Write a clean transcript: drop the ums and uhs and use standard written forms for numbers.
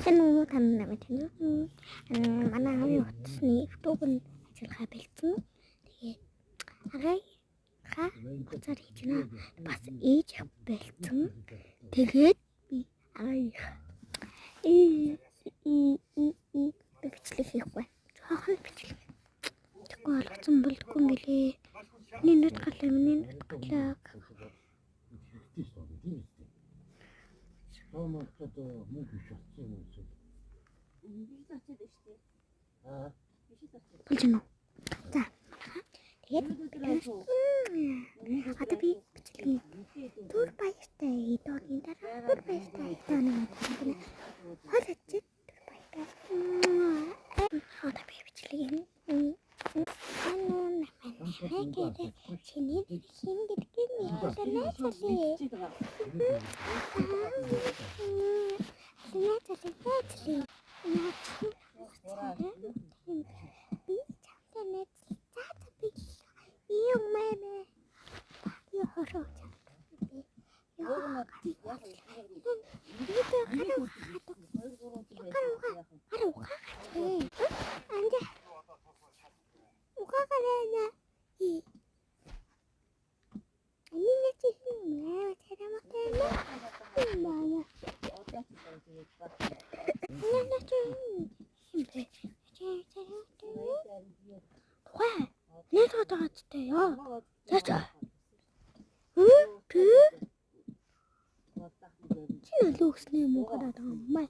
Тэнүү танаа мэдэн. Манай аавын утасны YouTube-нд ажиллагаа бэлдсэн. Тэгээд агайхаа хуцаар хийж гэнэ. Бас ээж бэлдсэн. Тэгээд би агайх бичлэг хийхгүй. Жоохон бичлэг. Тэгвэл олгоцсон болдгүй мөлий. Миний галаа. Тоомоцоо муу биш болсон юм уу? Биш очоод байна шүү дээ. Биш очоод. Болж байна уу? За. Тэгээд одоо би бичлэг түр баяртай идогийн дараа түр баяртай идогийн хоолойч түр баяртай. Одоо би бичлэг юм. Нэгэд чиний хин гэдгийг мэдэрнэ сали. Луксны мухада май.